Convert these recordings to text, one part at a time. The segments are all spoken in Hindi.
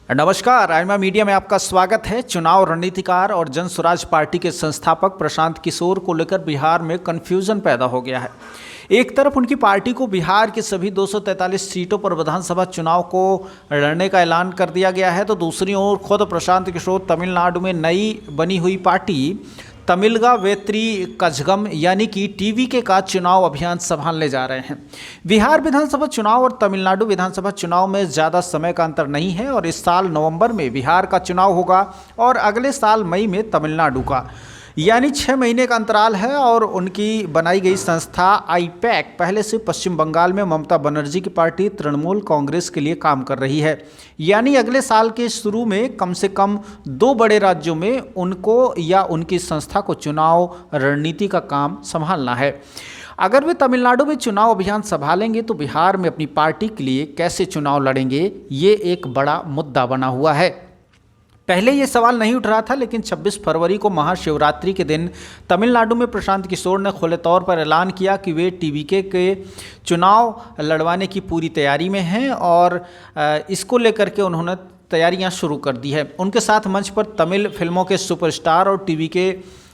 नमस्कार, आइमा मीडिया में आपका स्वागत है। चुनाव रणनीतिकार और जन स्वराज पार्टी के संस्थापक प्रशांत किशोर को लेकर बिहार में कंफ्यूजन पैदा हो गया है। एक तरफ उनकी पार्टी को बिहार की सभी 243 सीटों पर विधानसभा चुनाव को लड़ने का ऐलान कर दिया गया है, तो दूसरी ओर खुद प्रशांत किशोर तमिलनाडु में नई बनी हुई पार्टी तमिलगा वेत्री कझगम यानी कि टीवीके का चुनाव अभियान संभालने जा रहे हैं। बिहार विधानसभा चुनाव और तमिलनाडु विधानसभा चुनाव में ज़्यादा समय का अंतर नहीं है और इस साल नवंबर में बिहार का चुनाव होगा और अगले साल मई में तमिलनाडु का, यानी 6 महीने का अंतराल है। और उनकी बनाई गई संस्था आईपैक पहले से पश्चिम बंगाल में ममता बनर्जी की पार्टी तृणमूल कांग्रेस के लिए काम कर रही है, यानी अगले साल के शुरू में कम से कम 2 बड़े राज्यों में उनको या उनकी संस्था को चुनाव रणनीति का काम संभालना है। अगर वे तमिलनाडु में चुनाव अभियान संभालेंगे तो बिहार में अपनी पार्टी के लिए कैसे चुनाव लड़ेंगे, ये एक बड़ा मुद्दा बना हुआ है। पहले ये सवाल नहीं उठ रहा था, लेकिन 26 फरवरी को महाशिवरात्रि के दिन तमिलनाडु में प्रशांत किशोर ने खुले तौर पर ऐलान किया कि वे टीवीके के चुनाव लड़वाने की पूरी तैयारी में हैं और इसको लेकर के उन्होंने तैयारियां शुरू कर दी है। उनके साथ मंच पर तमिल फिल्मों के सुपरस्टार और टीवीके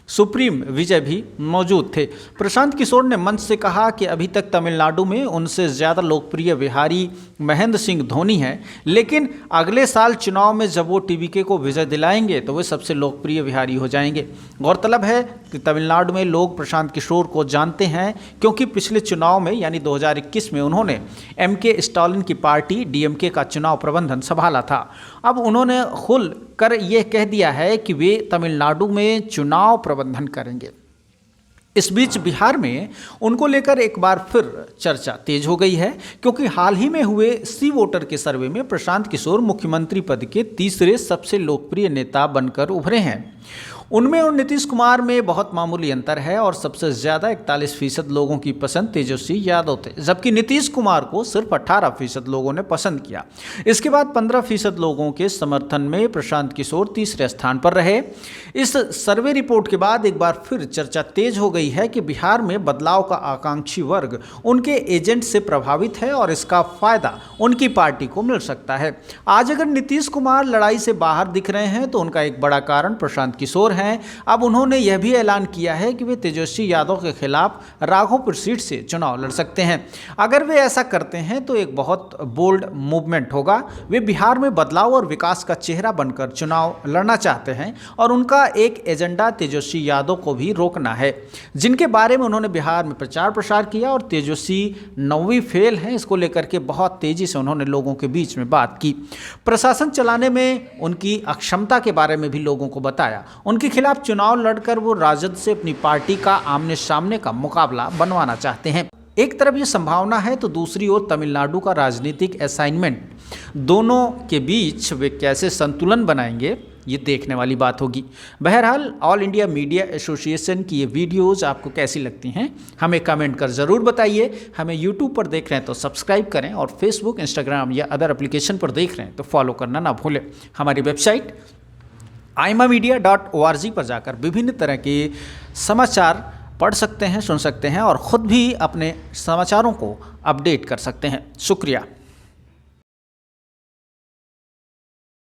सुप्रीम विजय भी मौजूद थे। प्रशांत किशोर ने मंच से कहा कि अभी तक तमिलनाडु में उनसे ज़्यादा लोकप्रिय बिहारी महेंद्र सिंह धोनी हैं, लेकिन अगले साल चुनाव में जब वो टीवीके को विजय दिलाएंगे तो वे सबसे लोकप्रिय बिहारी हो जाएंगे। गौरतलब है कि तमिलनाडु में लोग प्रशांत किशोर को जानते हैं क्योंकि पिछले चुनाव में यानी 2021 में उन्होंने एमके स्टालिन की पार्टी डीएमके का चुनाव प्रबंधन संभाला था। अब उन्होंने खुल कर यह कह दिया है कि वे तमिलनाडु में चुनाव प्रबंधन करेंगे। इस बीच बिहार में उनको लेकर एक बार फिर चर्चा तेज हो गई है, क्योंकि हाल ही में हुए सी वोटर के सर्वे में प्रशांत किशोर मुख्यमंत्री पद के तीसरे सबसे लोकप्रिय नेता बनकर उभरे हैं। उनमें और नीतीश कुमार में बहुत मामूली अंतर है और सबसे ज़्यादा 41% लोगों की पसंद तेजस्वी यादव थे, जबकि नीतीश कुमार को सिर्फ 18% लोगों ने पसंद किया। इसके बाद 15% लोगों के समर्थन में प्रशांत किशोर तीसरे स्थान पर रहे। इस सर्वे रिपोर्ट के बाद एक बार फिर चर्चा तेज हो गई है कि बिहार में बदलाव का आकांक्षी वर्ग उनके एजेंट से प्रभावित है और इसका फायदा उनकी पार्टी को मिल सकता है। आज अगर नीतीश कुमार लड़ाई से बाहर दिख रहे हैं तो उनका एक बड़ा कारण प्रशांत किशोर है। अब उन्होंने यह भी ऐलान किया है कि वे तेजस्वी यादव के खिलाफ राघोपुर सीट से चुनाव लड़ सकते हैं। अगर वे ऐसा करते हैं तो एक बहुत बोल्ड मूवमेंट होगा। वे बिहार में बदलाव और विकास का चेहरा बनकर चुनाव लड़ना चाहते हैं और उनका एक एजेंडा तेजस्वी यादव को भी रोकना है, जिनके बारे में उन्होंने बिहार में प्रचार प्रसार किया और तेजस्वी 9वीं फेल हैं, इसको लेकर के बहुत तेजी से उन्होंने लोगों के बीच में बात की। प्रशासन चलाने में उनकी अक्षमता के बारे में भी लोगों को बताया। उनके खिलाफ चुनाव लड़कर वो राजद से अपनी पार्टी का आमने सामने का मुकाबला बनवाना चाहते हैं। एक तरफ ये संभावना है तो दूसरी ओर तमिलनाडु का राजनीतिक असाइनमेंट, दोनों के बीच वे कैसे संतुलन बनाएंगे, ये देखने वाली बात होगी। बहरहाल ऑल इंडिया मीडिया एसोसिएशन की ये वीडियोज़ आपको कैसी लगती हैं हमें कमेंट कर ज़रूर बताइए। हमें यूट्यूब पर देख रहे हैं तो सब्सक्राइब करें और फेसबुक, इंस्टाग्राम या अदर एप्लीकेशन पर देख रहे हैं तो फॉलो करना ना भूलें। हमारी वेबसाइट aimamedia.org पर जाकर विभिन्न तरह के समाचार पढ़ सकते हैं, सुन सकते हैं और ख़ुद भी अपने समाचारों को अपडेट कर सकते हैं। शुक्रिया।